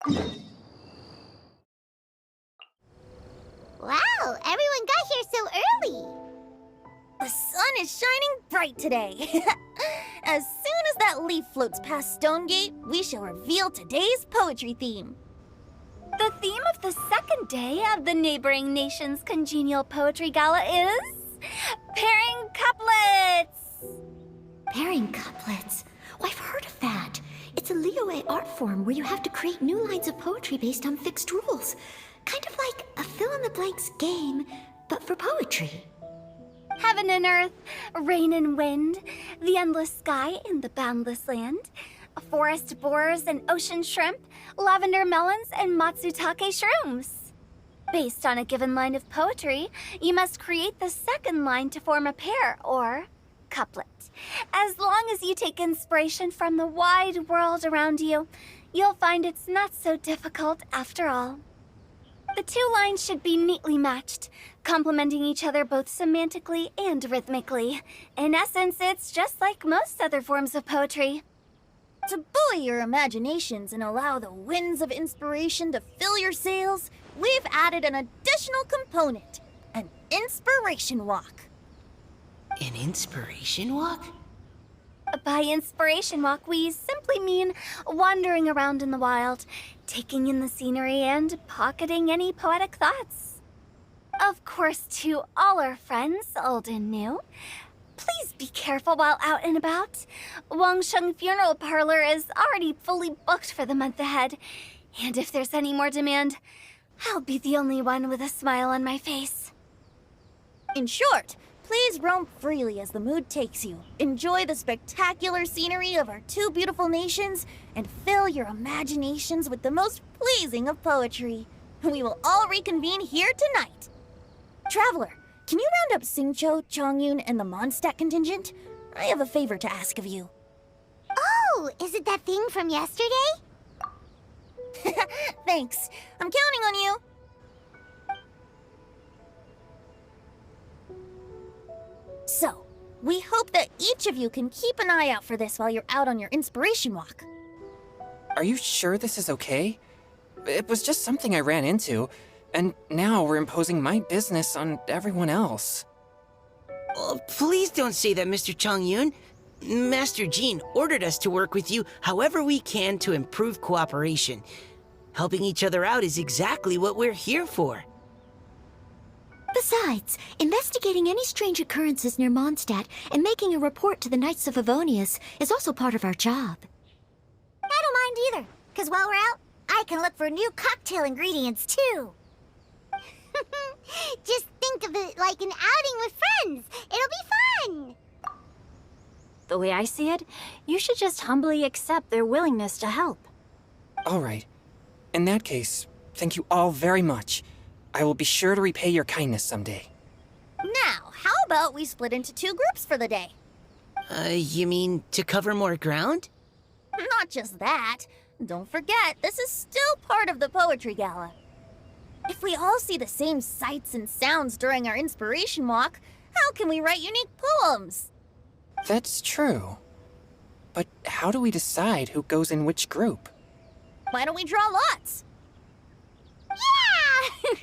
Wow, everyone got here so early. The sun is shining bright today. As soon as that leaf floats past Stonegate, we shall reveal today's poetry theme. The theme of the second day of the neighboring nation's congenial poetry gala is... pairing couplets! Pairing couplets? Oh, I've heard of that. It's a Liyue art form where you have to create new lines of poetry based on fixed rules. Kind of like a fill-in-the-blanks game, but for poetry. Heaven and earth, rain and wind, the endless sky and the boundless land, forest borers and ocean shrimp, lavender melons and matsutake shrooms. Based on a given line of poetry, you must create the second line to form a pair, or couplet. As long as you take inspiration from the wide world around you, you'll find it's not so difficult after all. The two lines should be neatly matched, complementing each other both semantically and rhythmically. In essence, it's just like most other forms of poetry. To buoy your imaginations and allow the winds of inspiration to fill your sails, we've added an additional component, an inspiration walk. An inspiration walk? By inspiration walk, we simply mean wandering around in the wild, taking in the scenery and pocketing any poetic thoughts. Of course, to all our friends, old and new, please be careful while out and about. Wangsheng Funeral Parlor is already fully booked for the month ahead, and if there's any more demand, I'll be the only one with a smile on my face. In short, please roam freely as the mood takes you. Enjoy the spectacular scenery of our two beautiful nations, and fill your imaginations with the most pleasing of poetry. We will all reconvene here tonight. Traveler, can you round up Xingqiu, Chongyun, and the Mondstadt contingent? I have a favor to ask of you. Oh, is it that thing from yesterday? Thanks. I'm counting on you. So, we hope that each of you can keep an eye out for this while you're out on your inspiration walk. Are you sure this is okay? It was just something I ran into, and now we're imposing my business on everyone else. Oh, please don't say that, Mr. Chongyun. Master Jean ordered us to work with you however we can to improve cooperation. Helping each other out is exactly what we're here for. Besides, investigating any strange occurrences near Mondstadt and making a report to the Knights of Avonius is also part of our job. I don't mind either, because while we're out, I can look for new cocktail ingredients too. Just think of it like an outing with friends. It'll be fun. The way I see it, you should just humbly accept their willingness to help. All right. In that case, thank you all very much. I will be sure to repay your kindness someday. Now, how about we split into two groups for the day? You mean to cover more ground? Not just that. Don't forget, this is still part of the Poetry Gala. If we all see the same sights and sounds during our inspiration walk, how can we write unique poems? That's true. But how do we decide who goes in which group? Why don't we draw lots? Yeah!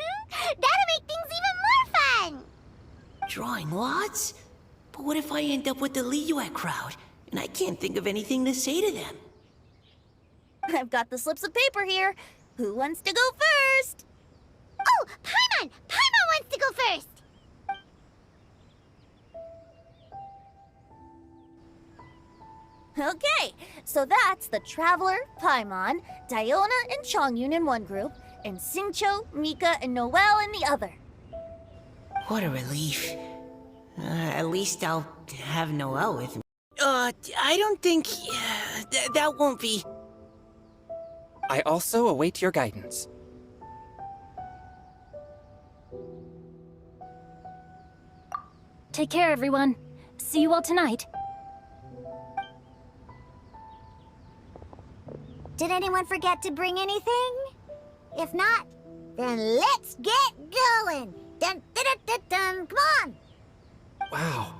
That'll make things even more fun! Drawing lots? But what if I end up with the Liyue crowd, and I can't think of anything to say to them? I've got the slips of paper here. Who wants to go first? Oh, Paimon! Paimon wants to go first! Okay, so that's the Traveler, Paimon, Diona, and Chongyun in one group, and Xingqiu, Mika, and Noelle in the other. What a relief. At least I'll have Noelle with me. I don't think... that won't be... I also await your guidance. Take care, everyone. See you all tonight. Did anyone forget to bring anything? If not, then let's get going! Dun, dun, dun, dun, dun. Come on! Wow.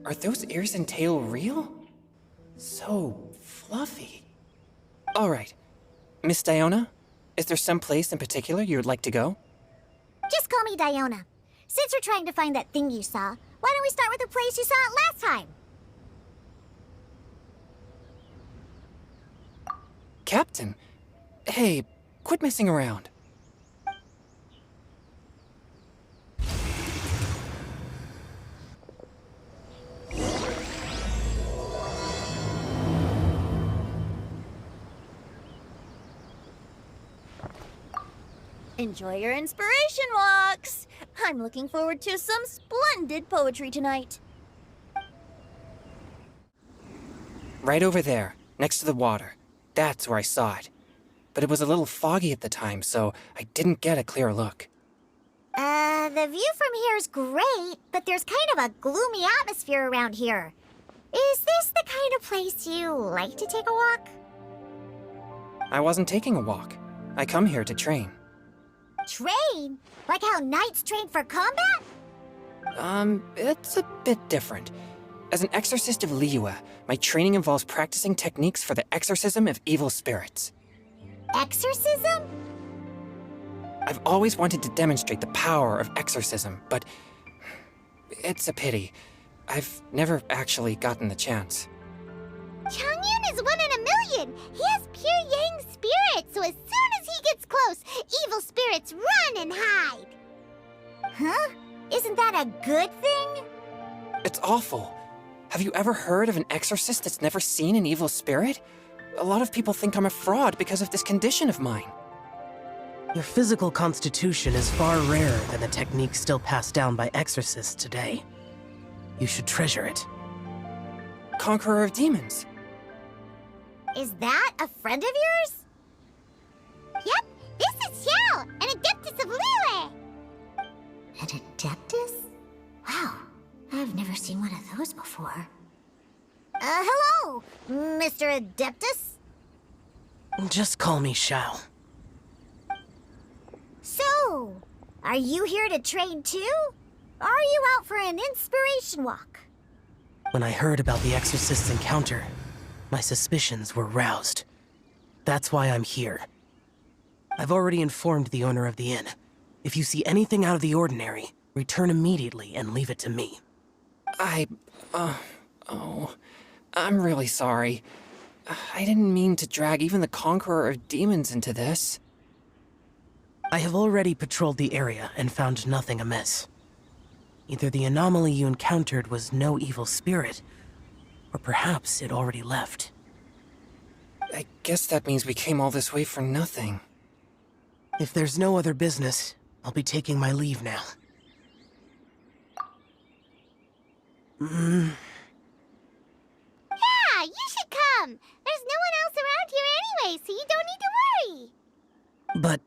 Are those ears and tail real? So fluffy. All right. Miss Diona, Is there some place in particular you would like to go? Just call me Diona. Since we're trying to find that thing you saw, why don't we start with the place you saw it last time? Captain? Hey, quit messing around. Enjoy your inspiration walks! I'm looking forward to some splendid poetry tonight. Right over there, next to the water. That's where I saw it. But it was a little foggy at the time, so I didn't get a clear look. The view from here is great, but there's kind of a gloomy atmosphere around here. Is this the kind of place you like to take a walk? I wasn't taking a walk. I come here to train. Train? Like how knights train for combat? It's a bit different. As an exorcist of Liyue, my training involves practicing techniques for the exorcism of evil spirits. Exorcism? I've always wanted to demonstrate the power of exorcism, but it's a pity. I've never actually gotten the chance. Changyun is 1 in a million. He has pure yang spirit, so as soon as he gets close, evil spirits run and hide. Huh? Isn't that a good thing? It's awful. Have you ever heard of an exorcist that's never seen an evil spirit? A lot of people think I'm a fraud because of this condition of mine. Your physical constitution is far rarer than the technique still passed down by exorcists today. You should treasure it. Conqueror of demons. Is that a friend of yours? Yep, this is Xiao, an adeptus of Liyue. An adeptus? Wow, I've never seen one of those before. Hello, Mr. Adeptus? Just call me Shao. So, are you here to train too? Or are you out for an inspiration walk? When I heard about the exorcist's encounter, my suspicions were roused. That's why I'm here. I've already informed the owner of the inn. If you see anything out of the ordinary, return immediately and leave it to me. I'm really sorry. I didn't mean to drag even the Conqueror of Demons into this. I have already patrolled the area and found nothing amiss. Either the anomaly you encountered was no evil spirit, or perhaps it already left. I guess that means we came all this way for nothing. If there's no other business, I'll be taking my leave now. Yeah, you should come. There's no one else around here anyway, so you don't need to worry. But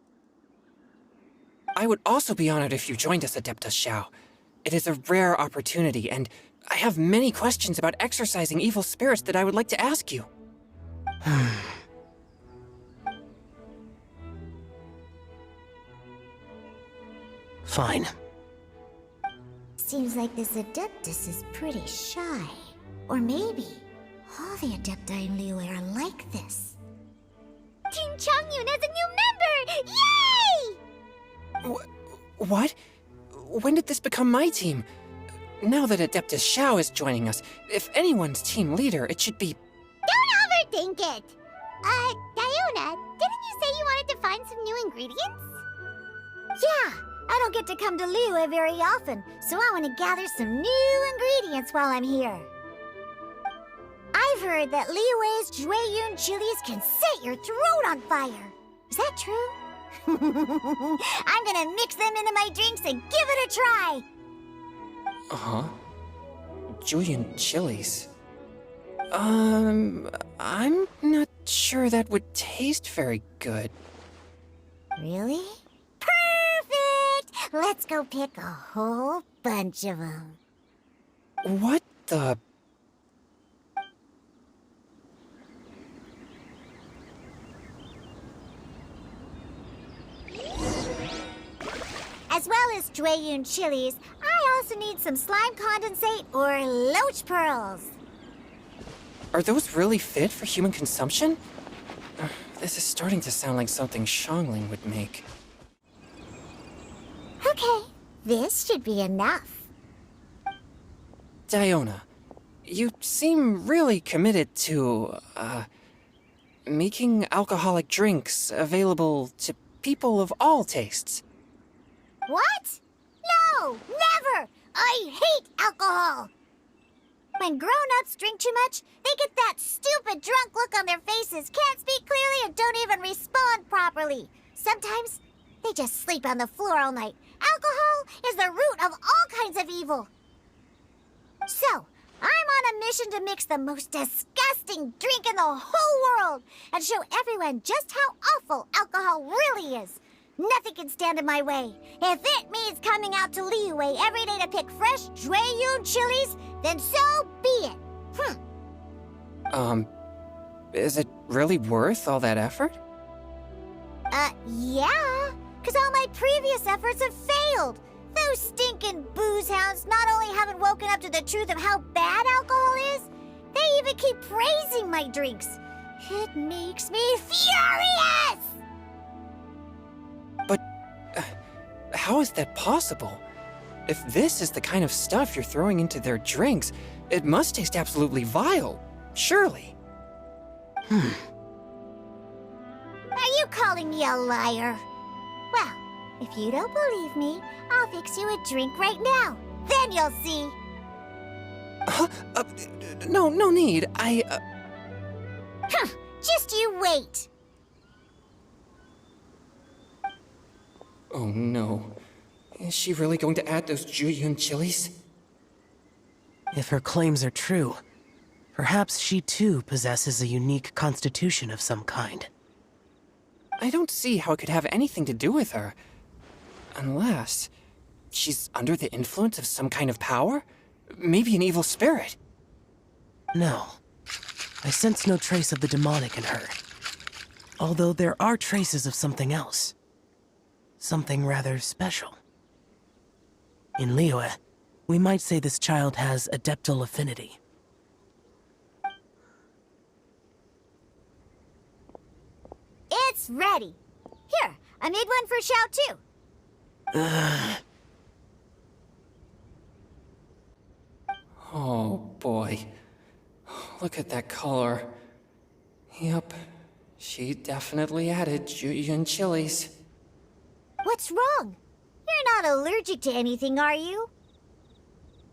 I would also be honored if you joined us, Adeptus Xiao. It is a rare opportunity, and I have many questions about exorcising evil spirits that I would like to ask you. Fine. Seems like this adeptus is pretty shy. Or maybe all the adepti in Liyue are like this. Team Changyun has a new member! Yay! What? When did this become my team? Now that Adeptus Xiao is joining us, if anyone's team leader, it should be... Don't overthink it! Diona, didn't you say you wanted to find some new ingredients? Yeah, I don't get to come to Liyue very often, so I want to gather some new ingredients while I'm here. I've heard that Liyue's Jueyun chilies can set your throat on fire. Is that true? I'm gonna mix them into my drinks and give it a try. Uh-huh. Julian chilies. I'm not sure that would taste very good. Really? Perfect! Let's go pick a whole bunch of them. What the... As well as Jueyun chilies, I also need some slime condensate or loach pearls. Are those really fit for human consumption? This is starting to sound like something Xiangling would make. Okay, this should be enough. Diona, you seem really committed to, making alcoholic drinks available to people of all tastes. What? No, never! I hate alcohol! When grown-ups drink too much, they get that stupid drunk look on their faces, can't speak clearly, and don't even respond properly. Sometimes, they just sleep on the floor all night. Alcohol is the root of all kinds of evil. So, I'm on a mission to mix the most disgusting drink in the whole world and show everyone just how awful alcohol really is. Nothing can stand in my way. If it means coming out to Liyue every day to pick fresh Jueyun chilies, then so be it. Is it really worth all that effort? Yeah, because all my previous efforts have failed. Those stinking booze hounds not only haven't woken up to the truth of how bad alcohol is, they even keep praising my drinks. It makes me furious! But how is that possible? If this is the kind of stuff you're throwing into their drinks, it must taste absolutely vile, surely. Are you calling me a liar? Well, if you don't believe me, I'll fix you a drink right now. Then you'll see. No need. Just you wait. Oh no. Is she really going to add those Jueyun chilies? If her claims are true, perhaps she too possesses a unique constitution of some kind. I don't see how it could have anything to do with her. Unless she's under the influence of some kind of power? Maybe an evil spirit. No. I sense no trace of the demonic in her. Although there are traces of something else. Something rather special. In Liyue, we might say this child has adeptal affinity. It's ready. Here, I made one for Xiao too. Oh boy. Look at that color. Yep. She definitely added Jueyun chilies. What's wrong? You're not allergic to anything, are you?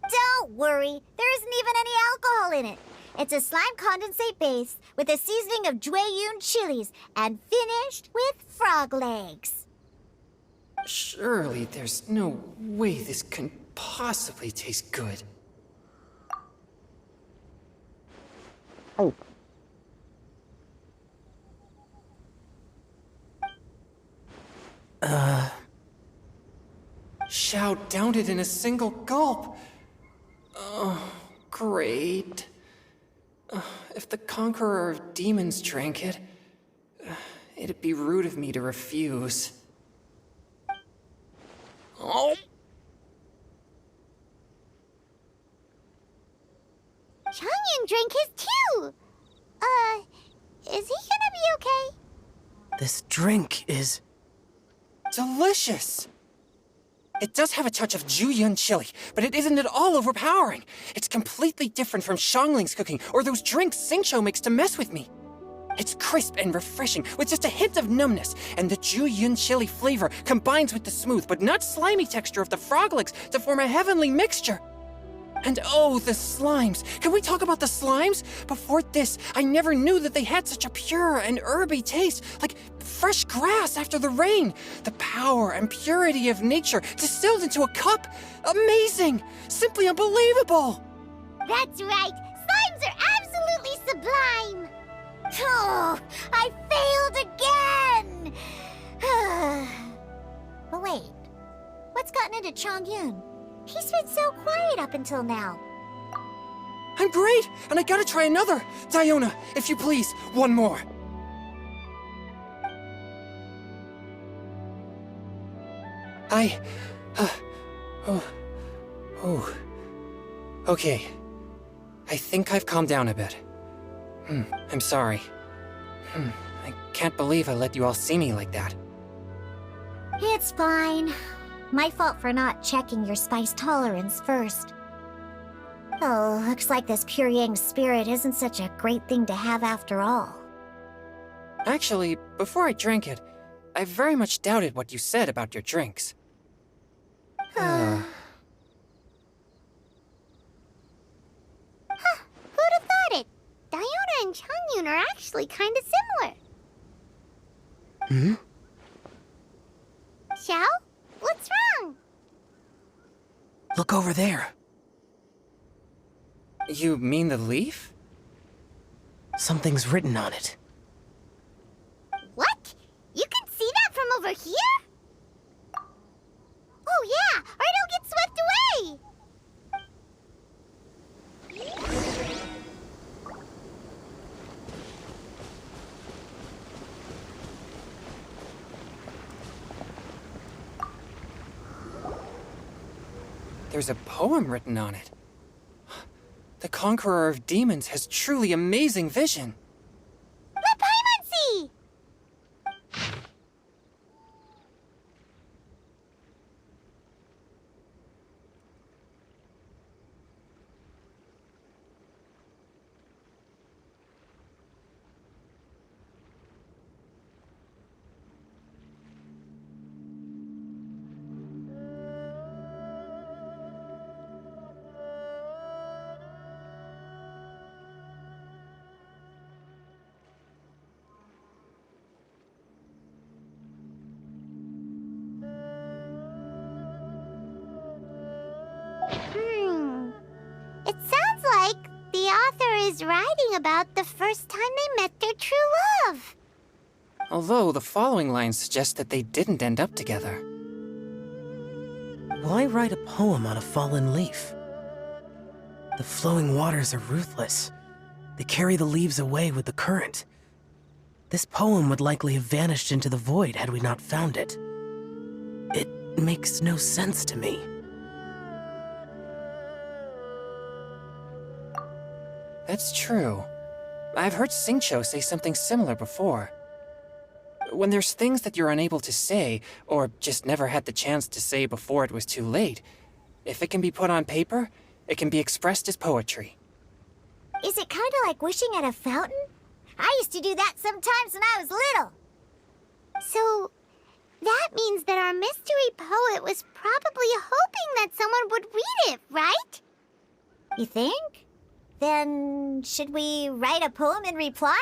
Don't worry, there isn't even any alcohol in it. It's a slime condensate base with a seasoning of Jueyun chilies and finished with frog legs. Surely there's no way this can possibly taste good. Oh. Xiao downed it in a single gulp. Oh, great. If the Conqueror of Demons drank it, it'd be rude of me to refuse. Oh! Changyan drank his too! Is he gonna be okay? This drink is... delicious! It does have a touch of Jueyun chili, but it isn't at all overpowering. It's completely different from Xiangling's cooking or those drinks Xingqiu makes to mess with me. It's crisp and refreshing, with just a hint of numbness, and the Jueyun chili flavor combines with the smooth but not slimy texture of the frog legs to form a heavenly mixture. And oh, the slimes! Can we talk about the slimes? Before this, I never knew that they had such a pure and herby taste, like fresh grass after the rain. The power and purity of nature distilled into a cup. Amazing! Simply unbelievable! That's right! Slimes are absolutely sublime! Oh, I failed again! But wait, what's gotten into Chongyun? He's been so quiet up until now. I'm great, and I gotta try another. Diona, if you please, one more. Okay. I think I've calmed down a bit. I'm sorry. I can't believe I let you all see me like that. It's fine. My fault for not checking your spice tolerance first. Oh, looks like this pure yang spirit isn't such a great thing to have after all. Actually, before I drank it, I very much doubted what you said about your drinks. Who'd have thought it? Diona and Changyun are actually kind of similar. Hmm? Xiao? What's wrong? Look over there. You mean the leaf? Something's written on it. What? You can see that from over here? Oh yeah, or it'll get swept away! There's a poem written on it. The Conqueror of Demons has truly amazing vision. Let Paimon see! It sounds like the author is writing about the first time they met their true love. Although the following lines suggest that they didn't end up together. Why write a poem on a fallen leaf? The flowing waters are ruthless. They carry the leaves away with the current. This poem would likely have vanished into the void had we not found it. It makes no sense to me. That's true. I've heard Xingqiu say something similar before. When there's things that you're unable to say, or just never had the chance to say before it was too late, if it can be put on paper, it can be expressed as poetry. Is it kind of like wishing at a fountain? I used to do that sometimes when I was little. So, that means that our mystery poet was probably hoping that someone would read it, right? You think? Then, should we write a poem in reply?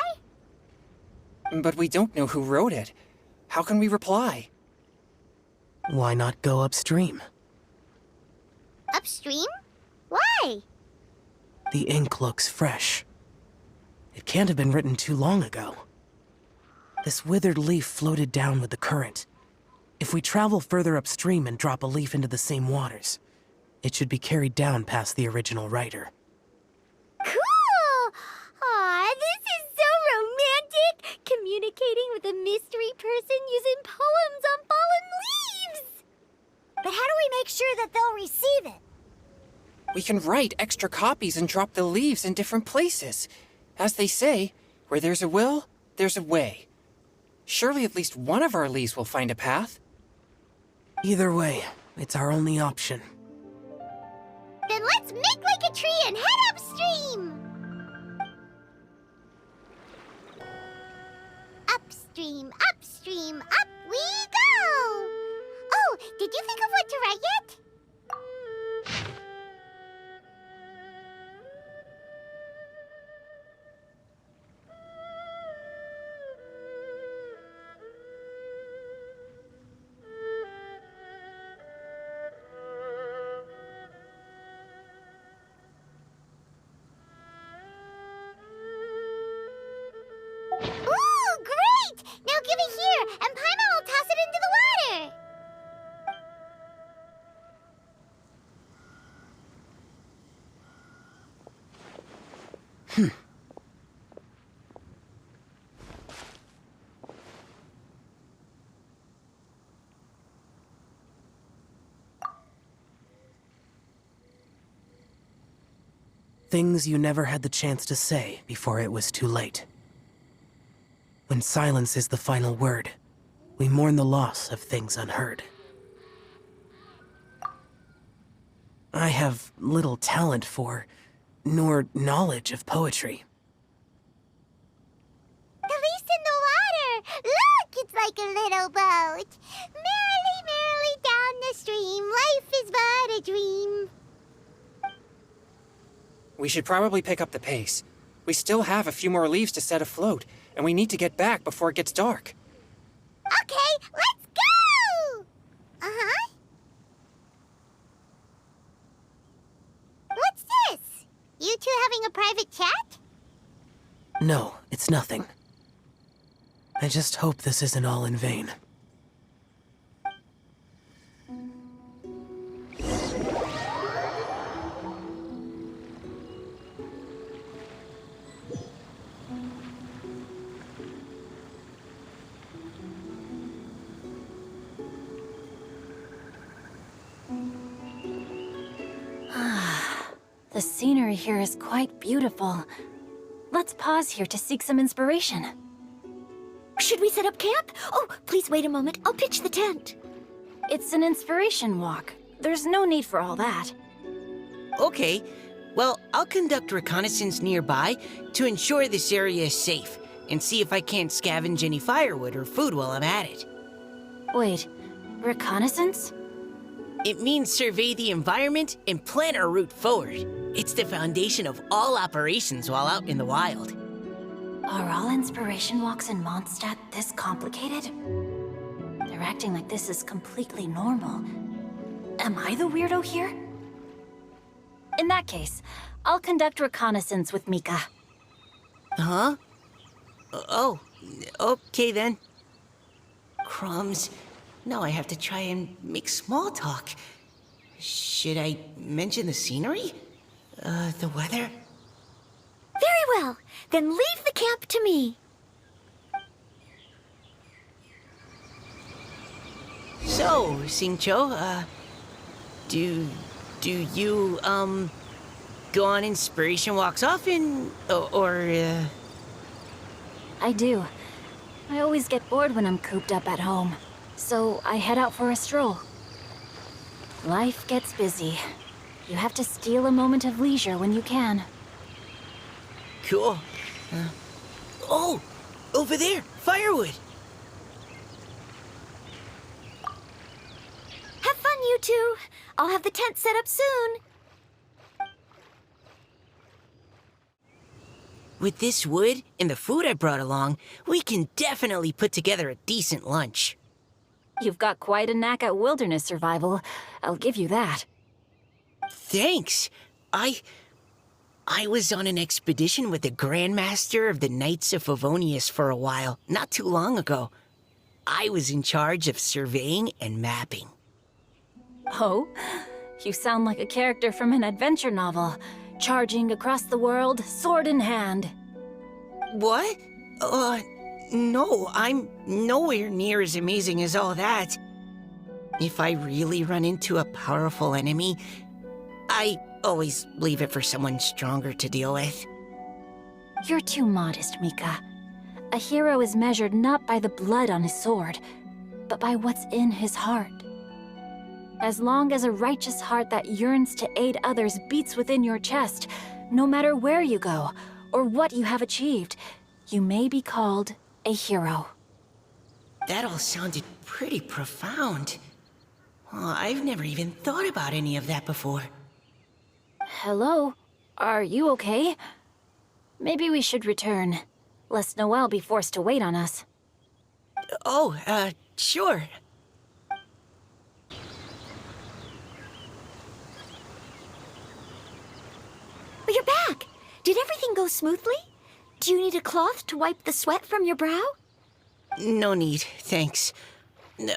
But we don't know who wrote it. How can we reply? Why not go upstream? Upstream? Why? The ink looks fresh. It can't have been written too long ago. This withered leaf floated down with the current. If we travel further upstream and drop a leaf into the same waters, it should be carried down past the original writer. Cool! Aw, this is so romantic! Communicating with a mystery person using poems on fallen leaves! But how do we make sure that they'll receive it? We can write extra copies and drop the leaves in different places. As they say, where there's a will, there's a way. Surely at least one of our leaves will find a path. Either way, it's our only option. Then let's make like a tree and head upstream! Upstream, upstream, up we go! Oh, did you think of what to write yet? Ooh, great! Now give it here, and Paimon will toss it into the water! Things you never had the chance to say before it was too late. When silence is the final word, we mourn the loss of things unheard. I have little talent for, nor knowledge of poetry. The leaf's in the water! Look, it's like a little boat. Merrily, merrily down the stream, life is but a dream. We should probably pick up the pace. We still have a few more leaves to set afloat, and we need to get back before it gets dark. Okay, let's go! Uh-huh. What's this? You two having a private chat? No, it's nothing. I just hope this isn't all in vain. The scenery here is quite beautiful. Let's pause here to seek some inspiration. Should we set up camp? Oh, please wait a moment. I'll pitch the tent. It's an inspiration walk. There's no need for all that. Okay, well, I'll conduct reconnaissance nearby to ensure this area is safe, and see if I can't scavenge any firewood or food while I'm at it. Wait, reconnaissance? It means survey the environment and plan our route forward. It's the foundation of all operations while out in the wild. Are all inspiration walks in Mondstadt this complicated? They're acting like this is completely normal. Am I the weirdo here? In that case, I'll conduct reconnaissance with Mika. Huh? Oh, okay then. Crumbs. Now I have to try and make small talk. Should I mention the scenery? The weather? Very well. Then leave the camp to me. So, Xingqiu, do you, go on inspiration walks often? I do. I always get bored when I'm cooped up at home. So I head out for a stroll. Life gets busy. You have to steal a moment of leisure when you can. Cool. Oh! Over there! Firewood! Have fun, you two. I'll have the tent set up soon. With this wood and the food I brought along, we can definitely put together a decent lunch. You've got quite a knack at wilderness survival. I'll give you that. Thanks. I was on an expedition with the Grandmaster of the Knights of Favonius for a while, not too long ago. I was in charge of surveying and mapping. Oh? You sound like a character from an adventure novel. Charging across the world, sword in hand. What? No, I'm nowhere near as amazing as all that. If I really run into a powerful enemy, I always leave it for someone stronger to deal with. You're too modest, Mika. A hero is measured not by the blood on his sword, but by what's in his heart. As long as a righteous heart that yearns to aid others beats within your chest, no matter where you go or what you have achieved, you may be called a hero. That all sounded pretty profound. I've never even thought about any of that before. Hello? Are you okay? Maybe we should return, lest Noelle be forced to wait on us. Sure. But you're back. Did everything go smoothly? Do you need a cloth to wipe the sweat from your brow? No need, thanks.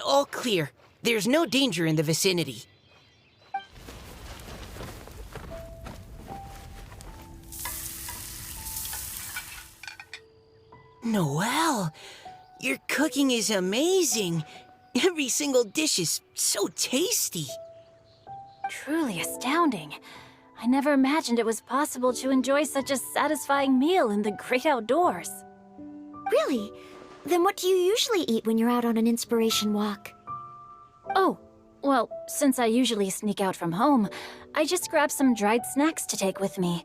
All clear. There's no danger in the vicinity. Noelle, your cooking is amazing. Every single dish is so tasty. Truly astounding. I never imagined it was possible to enjoy such a satisfying meal in the great outdoors. Really? Then what do you usually eat when you're out on an inspiration walk? Oh, well, since I usually sneak out from home, I just grab some dried snacks to take with me.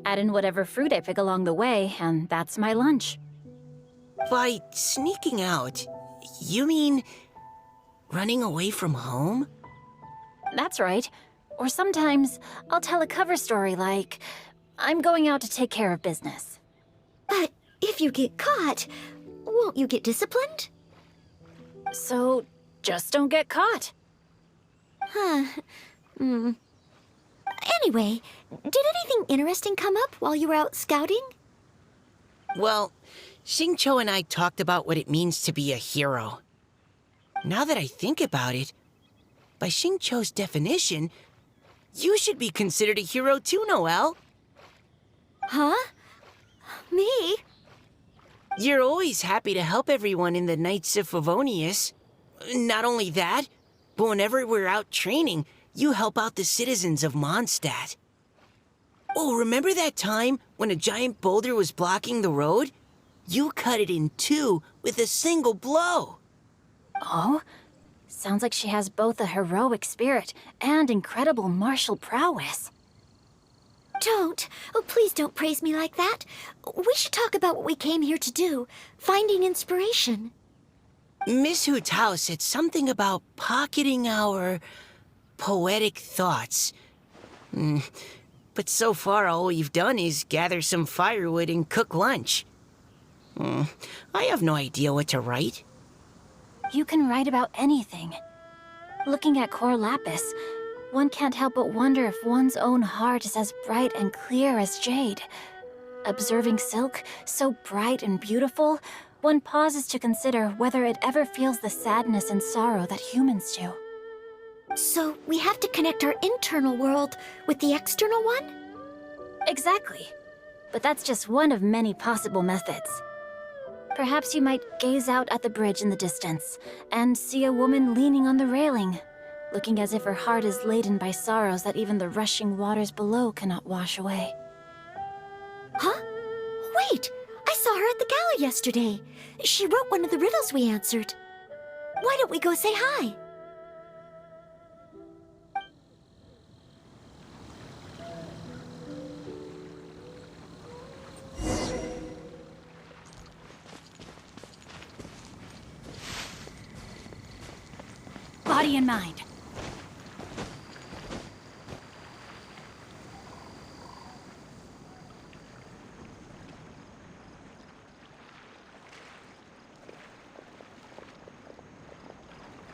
Add in whatever fruit I pick along the way, and that's my lunch. By sneaking out, you mean running away from home? That's right. Or sometimes I'll tell a cover story like, I'm going out to take care of business. But if you get caught, won't you get disciplined? So, just don't get caught. Huh. Anyway, did anything interesting come up while you were out scouting? Well, Xingqiu and I talked about what it means to be a hero. Now that I think about it, by Xingqiu's definition, you should be considered a hero too, Noelle. Huh? Me? You're always happy to help everyone in the Knights of Favonius. Not only that, but whenever we're out training, you help out the citizens of Mondstadt. Oh, remember that time when a giant boulder was blocking the road? You cut it in two with a single blow. Oh? Sounds like she has both a heroic spirit and incredible martial prowess. Don't. Oh, please don't praise me like that. We should talk about what we came here to do, finding inspiration. Miss Hu Tao said something about pocketing our poetic thoughts. But so far, all we've done is gather some firewood and cook lunch. I have no idea what to write. You can write about anything. Looking at Cor Lapis, one can't help but wonder if one's own heart is as bright and clear as jade. Observing silk, so bright and beautiful, one pauses to consider whether it ever feels the sadness and sorrow that humans do. So we have to connect our internal world with the external one? Exactly. But that's just one of many possible methods. Perhaps you might gaze out at the bridge in the distance and see a woman leaning on the railing, looking as if her heart is laden by sorrows that even the rushing waters below cannot wash away. Huh? Wait! I saw her at the gala yesterday. She wrote one of the riddles we answered. Why don't we go say hi? Body and mind.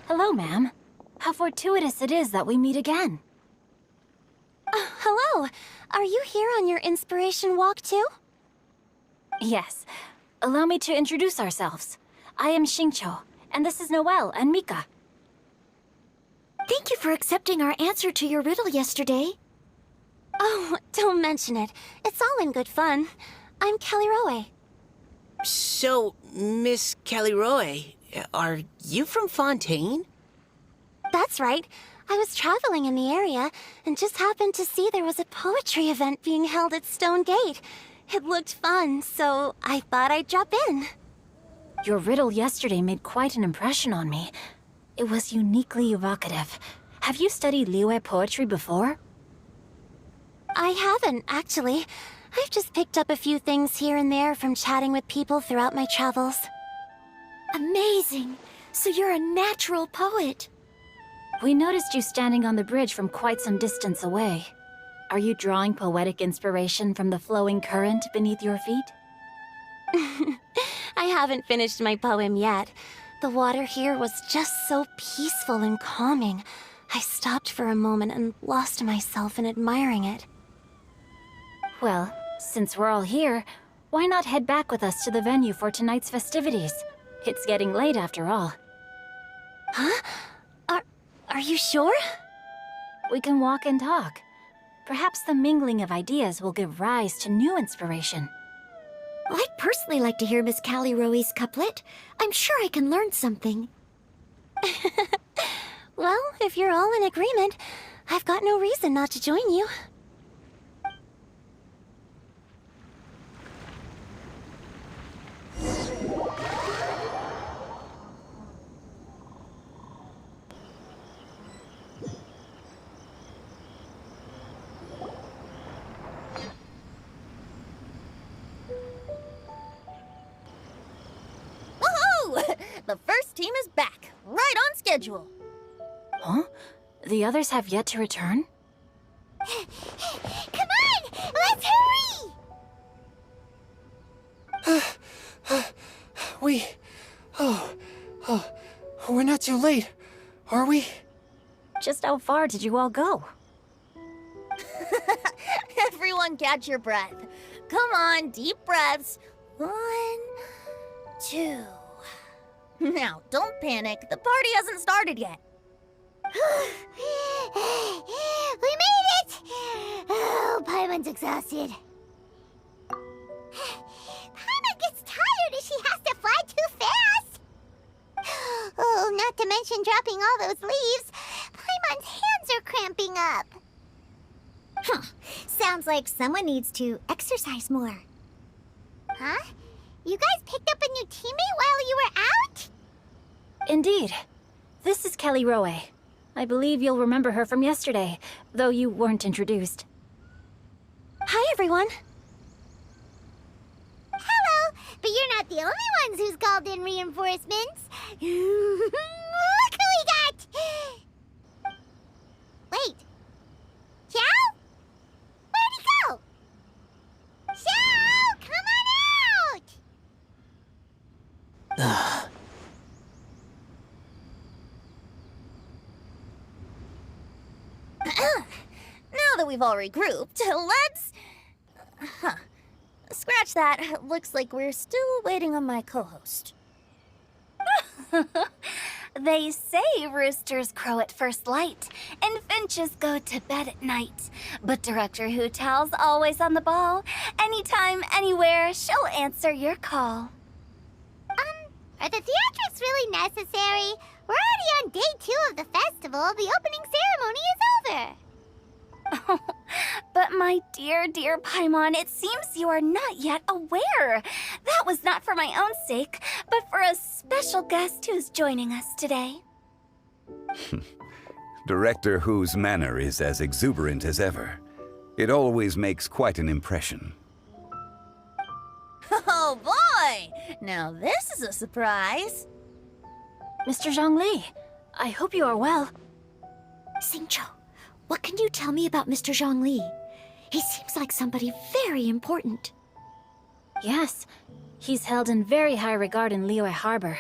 Hello, ma'am. How fortuitous it is that we meet again. Hello. Are you here on your inspiration walk too? Yes. Allow me to introduce ourselves. I am Xingqiu, and this is Noelle and Mika. Thank you for accepting our answer to your riddle yesterday. Oh, don't mention it. It's all in good fun. I'm Kelly Roe. So, Miss Caliroe, are you from Fontaine? That's right. I was traveling in the area and just happened to see there was a poetry event being held at Stone Gate. It looked fun, so I thought I'd drop in. Your riddle yesterday made quite an impression on me. It was uniquely evocative. Have you studied Liyue poetry before? I haven't, actually. I've just picked up a few things here and there from chatting with people throughout my travels. Amazing! So you're a natural poet. We noticed you standing on the bridge from quite some distance away. Are you drawing poetic inspiration from the flowing current beneath your feet? I haven't finished my poem yet. The water here was just so peaceful and calming. I stopped for a moment and lost myself in admiring it. Well, since we're all here, why not head back with us to the venue for tonight's festivities? It's getting late after all. Huh? Are you sure? We can walk and talk. Perhaps the mingling of ideas will give rise to new inspiration. I'd personally like to hear Miss Callie Roe's couplet. I'm sure I can learn something. Well, if you're all in agreement, I've got no reason not to join you. team is back, right on schedule. Huh? The others have yet to return? Come on! Let's hurry! We're not too late, are we? Just how far did you all go? Everyone catch your breath. Come on, deep breaths. 1, 2. Now, don't panic. The party hasn't started yet. We made it! Oh, Paimon's exhausted. Paimon gets tired if she has to fly too fast. Oh, not to mention dropping all those leaves. Paimon's hands are cramping up. Huh. Sounds like someone needs to exercise more. Huh? You guys picked up a new teammate while you were out? Indeed. This is Kelly Rowe. I believe you'll remember her from yesterday, though you weren't introduced. Hi, everyone. Hello, but you're not the only ones who's called in reinforcements. Look who we got! Wait. Xiao? Where'd he go? Xiao, come on out! Now that we've all regrouped, let's... Scratch that. Looks like we're still waiting on my co-host. They say roosters crow at first light, and finches go to bed at night. But Director Hootal's always on the ball. Anytime, anywhere, she'll answer your call. Are the theatrics really necessary? We're already on day 2 of the festival. The opening ceremony is over. But my dear, dear Paimon, it seems you are not yet aware. That was not for my own sake, but for a special guest who's joining us today. Director Who's manner is as exuberant as ever. It always makes quite an impression. Oh boy! Now this is a surprise. Mr. Zhongli, I hope you are well. Xingqiu, what can you tell me about Mr. Zhongli? He seems like somebody very important. Yes, he's held in very high regard in Liyue Harbor.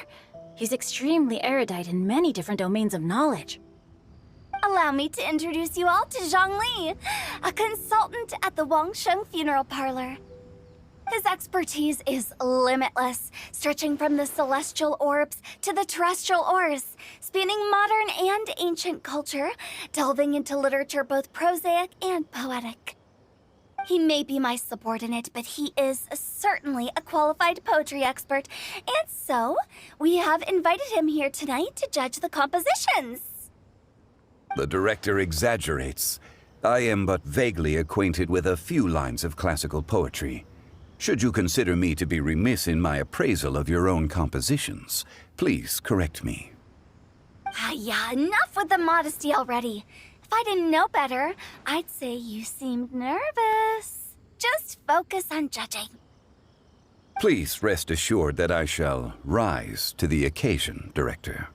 He's extremely erudite in many different domains of knowledge. Allow me to introduce you all to Zhongli, a consultant at the Wangsheng Funeral Parlor. His expertise is limitless, stretching from the celestial orbs to the terrestrial ores, spanning modern and ancient culture, delving into literature both prosaic and poetic. He may be my subordinate, but he is certainly a qualified poetry expert, and so we have invited him here tonight to judge the compositions. The director exaggerates. I am but vaguely acquainted with a few lines of classical poetry. Should you consider me to be remiss in my appraisal of your own compositions, please correct me. Yeah, enough with the modesty already. If I didn't know better, I'd say you seemed nervous. Just focus on judging. Please rest assured that I shall rise to the occasion, Director.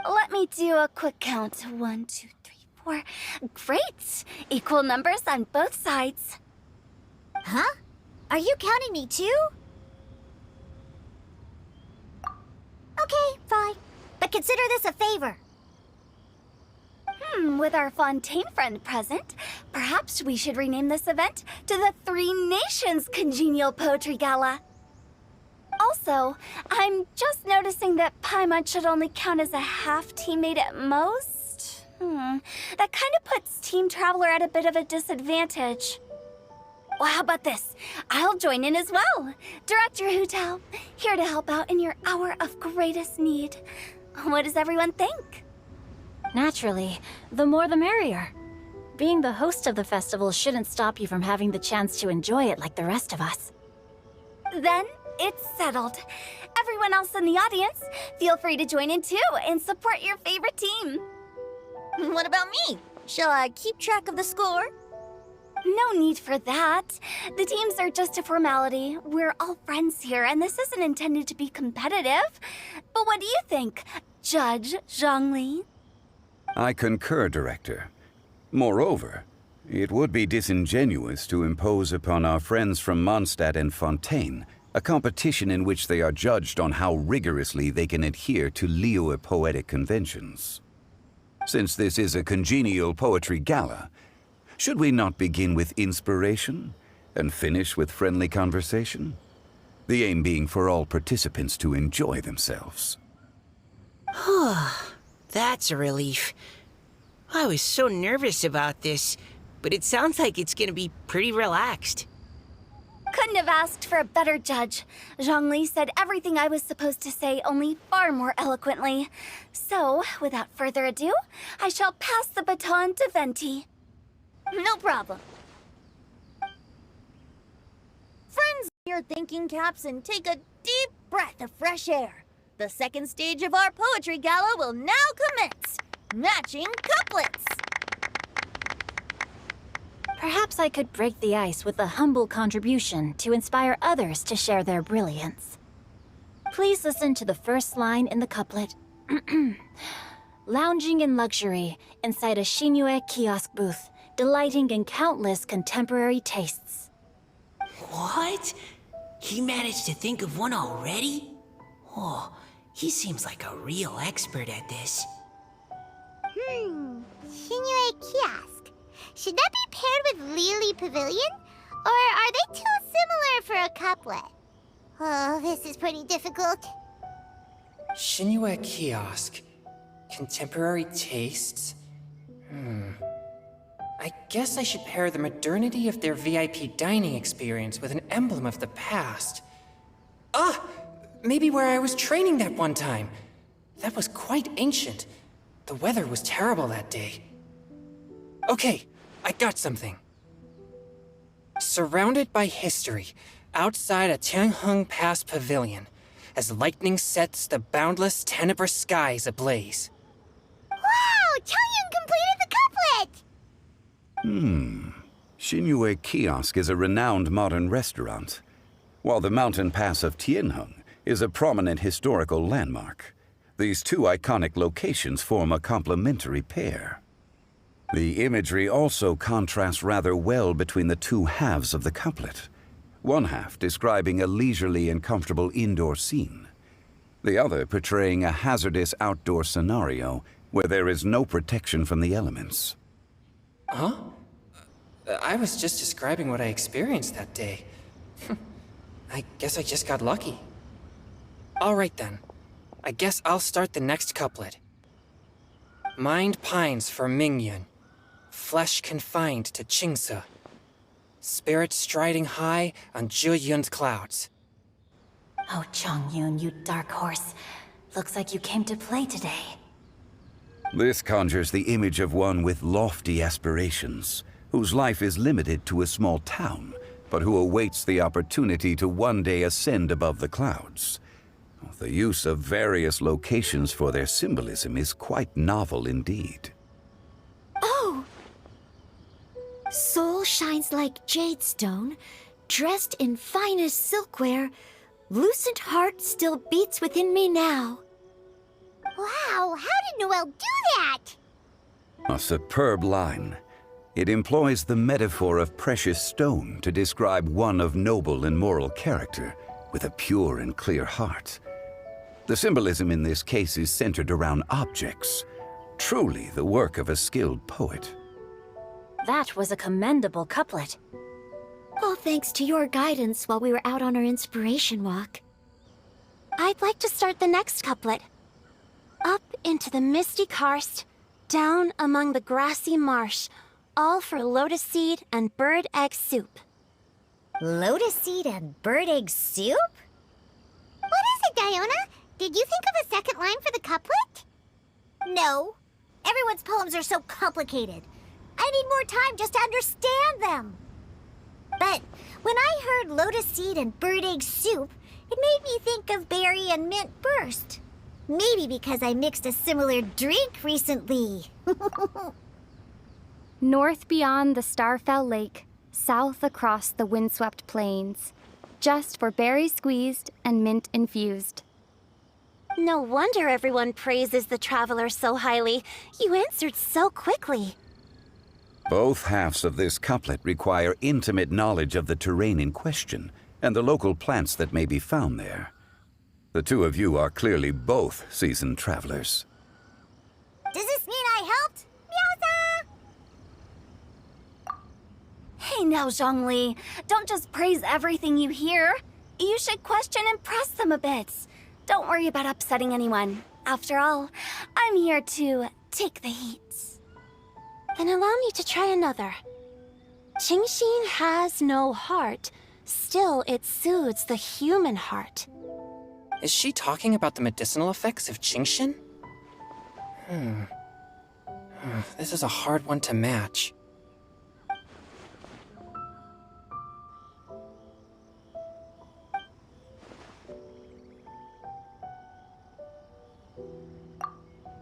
Let me do a quick count. 1, 2, 3, 4. Great! Equal numbers on both sides. Huh? Are you counting me too? Okay, fine. But consider this a favor. With our Fontaine friend present, perhaps we should rename this event to the Three Nations Congenial Poetry Gala. Also, I'm just noticing that Paimon should only count as a half teammate at most. That kind of puts Team Traveler at a bit of a disadvantage. Well, how about this? I'll join in as well. Director Hootal, here to help out in your hour of greatest need. What does everyone think? Naturally, the more the merrier. Being the host of the festival shouldn't stop you from having the chance to enjoy it like the rest of us. Then it's settled. Everyone else in the audience, feel free to join in too and support your favorite team. What about me? Shall I keep track of the score? No need for that. The teams are just a formality. We're all friends here, and this isn't intended to be competitive. But what do you think, Judge Zhongli? I concur, Director. Moreover, it would be disingenuous to impose upon our friends from Mondstadt and Fontaine a competition in which they are judged on how rigorously they can adhere to Liyue poetic conventions. Since this is a congenial poetry gala, should we not begin with inspiration and finish with friendly conversation? The aim being for all participants to enjoy themselves. That's a relief. I was so nervous about this, but it sounds like it's gonna be pretty relaxed. Couldn't have asked for a better judge. Zhongli said everything I was supposed to say, only far more eloquently. So, without further ado, I shall pass the baton to Venti. No problem. Friends, your thinking caps and take a deep breath of fresh air. The second stage of our poetry gala will now commence. Matching couplets. Perhaps I could break the ice with a humble contribution to inspire others to share their brilliance. Please listen to the first line in the couplet. Lounging in luxury inside a Shinue kiosk booth, delighting in countless contemporary tastes. What? He managed to think of one already? Oh, he seems like a real expert at this. Shinue Kiosk. Should that be paired with Lily Pavilion? Or are they too similar for a couplet? Oh, this is pretty difficult. Shinue Kiosk. Contemporary tastes? I guess I should pair the modernity of their VIP dining experience with an emblem of the past. Ah! Maybe where I was training that one time. That was quite ancient. The weather was terrible that day. Okay, I got something. Surrounded by history, outside a Tianheng Pass pavilion, as lightning sets the boundless tenebrous skies ablaze. Wow! Changyun completed the couplet! Shinue Kiosk is a renowned modern restaurant, while the mountain pass of Tianheng is a prominent historical landmark. These two iconic locations form a complementary pair. The imagery also contrasts rather well between the two halves of the couplet. One half describing a leisurely and comfortable indoor scene, the other portraying a hazardous outdoor scenario where there is no protection from the elements. Huh? I was just describing what I experienced that day. I guess I just got lucky. All right then. I guess I'll start the next couplet. Mind pines for Mingyun, flesh confined to Qingse, spirit striding high on Zhiyun's clouds. Oh, Changyun, you dark horse. Looks like you came to play today. This conjures the image of one with lofty aspirations, whose life is limited to a small town, but who awaits the opportunity to one day ascend above the clouds. The use of various locations for their symbolism is quite novel indeed. Oh! Soul shines like jadestone, dressed in finest silkware. Lucent heart still beats within me now. Wow, how did Noelle do that? A superb line. It employs the metaphor of precious stone to describe one of noble and moral character, with a pure and clear heart. The symbolism in this case is centered around objects, truly the work of a skilled poet. That was a commendable couplet. All thanks to your guidance while we were out on our inspiration walk. I'd like to start the next couplet. Up into the misty karst, down among the grassy marsh, all for lotus seed and bird egg soup. Lotus seed and bird egg soup? What is it, Diona? Did you think of a second line for the couplet? No. Everyone's poems are so complicated. I need more time just to understand them. But when I heard lotus seed and bird egg soup, it made me think of berry and mint burst. Maybe because I mixed a similar drink recently. North beyond the Starfell Lake, south across the windswept plains, just for berries squeezed and mint infused. No wonder everyone praises the traveler so highly. You answered so quickly. Both halves of this couplet require intimate knowledge of the terrain in question and the local plants that may be found there. The two of you are clearly both seasoned travelers. Does this mean I helped? Meowza! Hey now, Zhongli, don't just praise everything you hear. You should question and press them a bit. Don't worry about upsetting anyone. After all, I'm here to take the heat. Then allow me to try another. Qingxin has no heart. Still, it soothes the human heart. Is she talking about the medicinal effects of Qingxin? This is a hard one to match.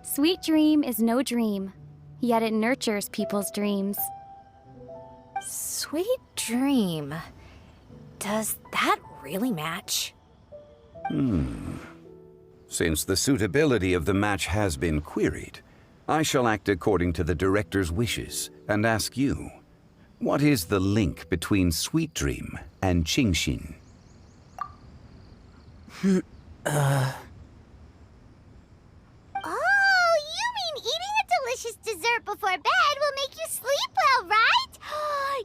Sweet dream is no dream, yet it nurtures people's dreams. Sweet dream. Does that really match? Since the suitability of the match has been queried, I shall act according to the director's wishes and ask you, what is the link between Sweet Dream and Qingxin? Oh, you mean eating a delicious dessert before bed will make you sleep well, right?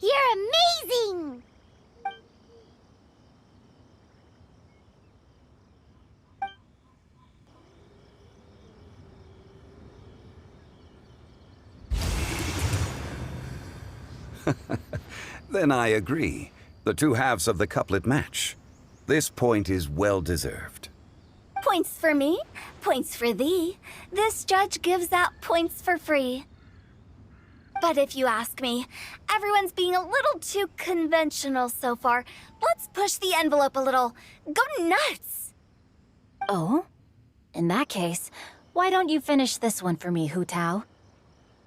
You're amazing! Then I agree. The two halves of the couplet match. This point is well deserved. Points for me, points for thee. This judge gives out points for free. But if you ask me, everyone's being a little too conventional so far. Let's push the envelope a little. Go nuts! Oh? In that case, why don't you finish this one for me, Hu Tao?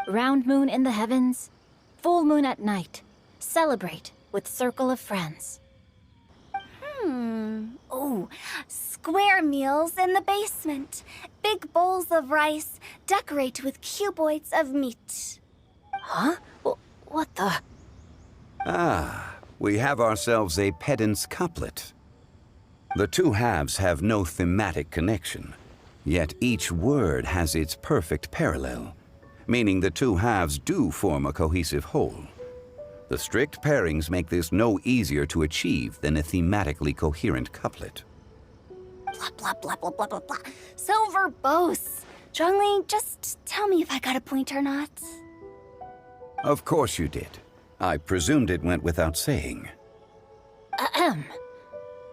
Round moon in the heavens, full moon at night. Celebrate with circle of friends. Oh, square meals in the basement. Big bowls of rice, decorate with cuboids of meat. Huh? What the? Ah, we have ourselves a pedant's couplet. The two halves have no thematic connection, yet each word has its perfect parallel, meaning the two halves do form a cohesive whole. The strict pairings make this no easier to achieve than a thematically coherent couplet. Blah, blah, blah, blah, blah, blah, blah. So verbose. Zhongli, just tell me if I got a point or not. Of course you did. I presumed it went without saying. Ahem.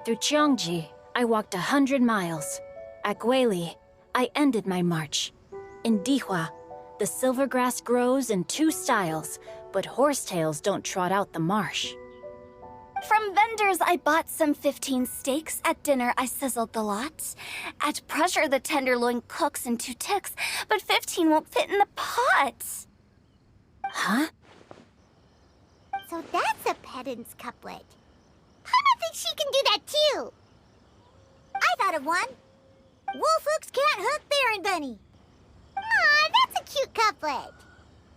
Through Cheongji, I walked 100 miles. At Guili, I ended my march. In Dihua, the silver grass grows in two styles, but horsetails don't trot out the marsh. From vendors, I bought some 15 steaks. At dinner, I sizzled the lot. At pressure, the tenderloin cooks in 2 ticks, but 15 won't fit in the pot. Huh? So that's a pedant's couplet. Paimon thinks she can do that too. I thought of one. Wolf hooks can't hook Baron Bunny. Aw, that's a cute couplet.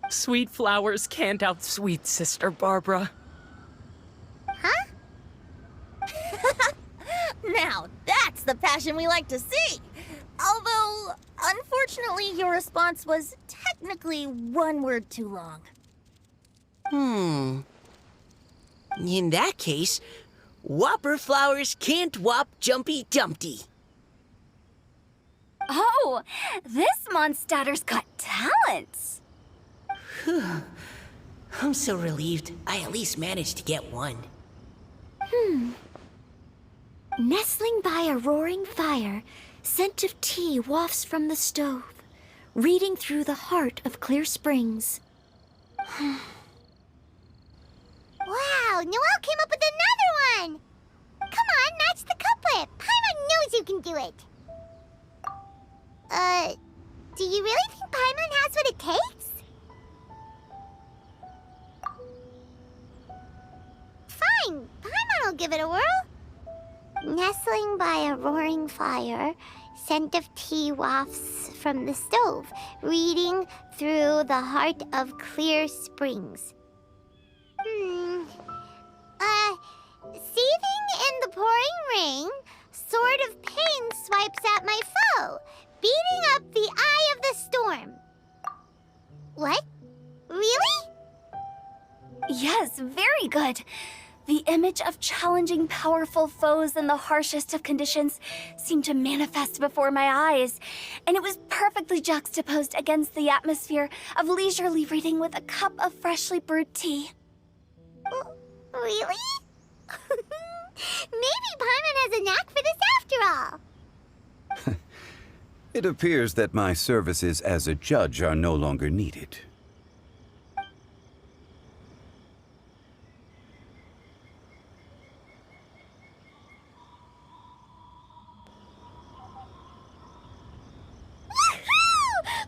Sweet flowers can't outsweet Sister Barbara. Huh? Now, that's the passion we like to see. Although, unfortunately, your response was technically one word too long. In that case, whopper flowers can't whop Jumpy Dumpty. Oh, this monster's got talent. I'm so relieved I at least managed to get one. Nestling by a roaring fire, scent of tea wafts from the stove, reading through the heart of clear springs. Wow, Noelle came up with another one! Come on, match the couplet. Paimon knows you can do it. Do you really think Paimon has what it takes? fine. Paimon will give it a whirl. Nestling by a roaring fire, scent of tea wafts from the stove, reading through the heart of clear springs. Seething in the pouring rain, sword of pain swipes at my foe, beating up the eye of the storm. What? Really? Yes, very good. The image of challenging powerful foes in the harshest of conditions seemed to manifest before my eyes, and it was perfectly juxtaposed against the atmosphere of leisurely reading with a cup of freshly brewed tea. Really? Maybe Paimon has a knack for this after all. It appears that my services as a judge are no longer needed.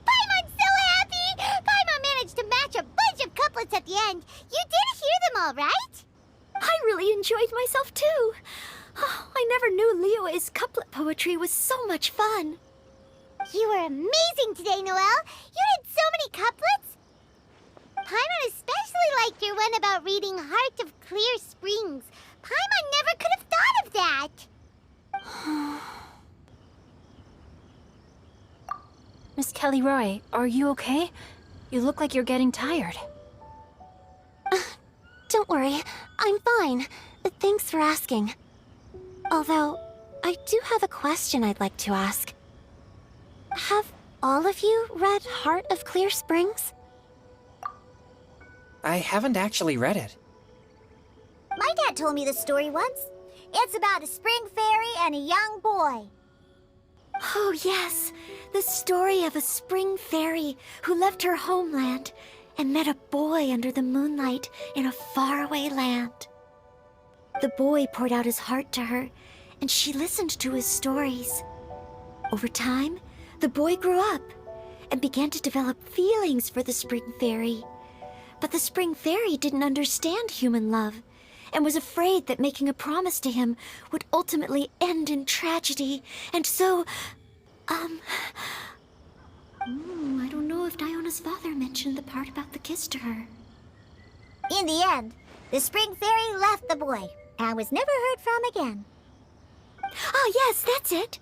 Paimon's so happy! Paimon managed to match a bunch of couplets at the end. You did hear them all, right? I really enjoyed myself too. Oh, I never knew Liyue's couplet poetry was so much fun. You were amazing today, Noelle. You did so many couplets. Paimon especially liked your one about reading Heart of Clear Springs. Paimon never could have thought of that. Miss Kelly Roy, are you okay? You look like you're getting tired. Don't worry, I'm fine. Thanks for asking. Although, I do have a question I'd like to ask. Have all of you read Heart of Clear Springs? I haven't actually read it. My dad told me this story once. It's about a spring fairy and a young boy. Oh yes, the story of a spring fairy who left her homeland and met a boy under the moonlight in a faraway land. The boy poured out his heart to her, and she listened to his stories. Over time, the boy grew up and began to develop feelings for the spring fairy. But the spring fairy didn't understand human love and was afraid that making a promise to him would ultimately end in tragedy. And so, I don't know if Diona's father mentioned the part about the kiss to her. In the end, the spring fairy left the boy and was never heard from again. Ah, yes, that's it.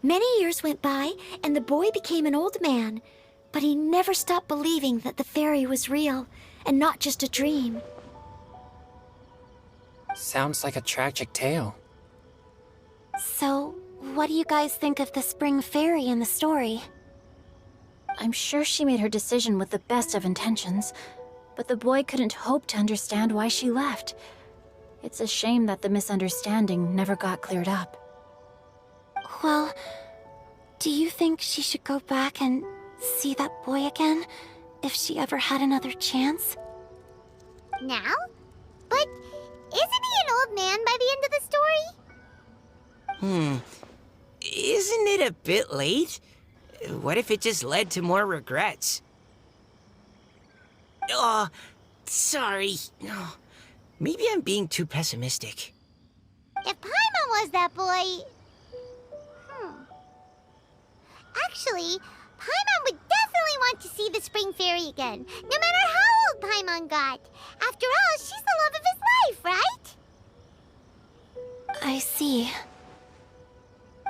Many years went by, and the boy became an old man, but he never stopped believing that the fairy was real and not just a dream. Sounds like a tragic tale. So, what do you guys think of the spring fairy in the story? I'm sure she made her decision with the best of intentions, but the boy couldn't hope to understand why she left. It's a shame that the misunderstanding never got cleared up. Well, do you think she should go back and see that boy again, if she ever had another chance? Now? But isn't he an old man by the end of the story? Isn't it a bit late? What if it just led to more regrets? Oh, sorry. Oh, maybe I'm being too pessimistic. If Paimon was that boy... Actually, Paimon would definitely want to see the spring fairy again, no matter how old Paimon got. After all, she's the love of his life, right? I see.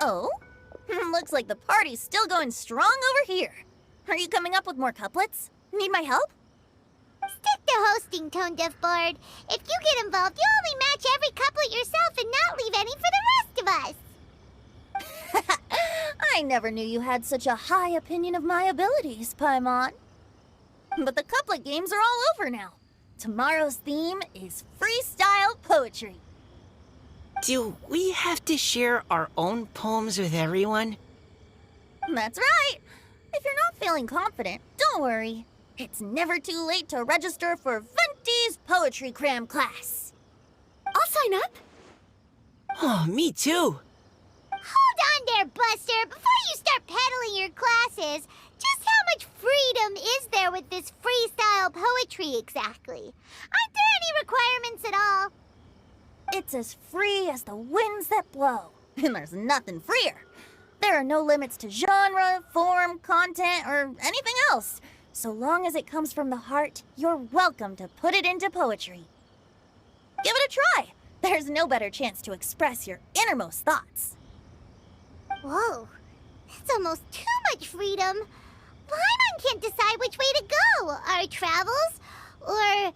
Oh? Looks like the party's still going strong over here. Are you coming up with more couplets? Need my help? Stick to hosting, Tone Deaf Bard. If you get involved, you'll only match every couplet yourself and not leave any for the rest of us. I never knew you had such a high opinion of my abilities, Paimon. But the couplet games are all over now. Tomorrow's theme is freestyle poetry. Do we have to share our own poems with everyone? That's right. If you're not feeling confident, don't worry. It's never too late to register for Venti's Poetry Cram class. I'll sign up. Oh, me too. Hold on there, Buster. Before you start peddling your classes, just how much freedom is there with this freestyle poetry exactly? Aren't there any requirements at all? It's as free as the winds that blow, and there's nothing freer. There are no limits to genre, form, content, or anything else. So long as it comes from the heart, you're welcome to put it into poetry. Give it a try. There's no better chance to express your innermost thoughts. Whoa, that's almost too much freedom. Paimon can't decide which way to go. Our travels, or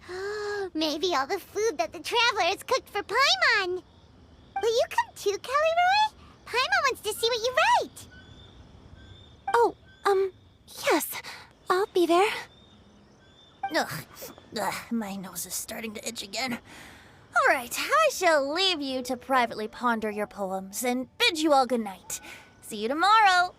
maybe all the food that the travelers cooked for Paimon. Will you come too, Kelly Roy? Paimon wants to see what you write. Oh, yes. I'll be there. Ugh, my nose is starting to itch again. All right, I shall leave you to privately ponder your poems and bid you all good night. See you tomorrow.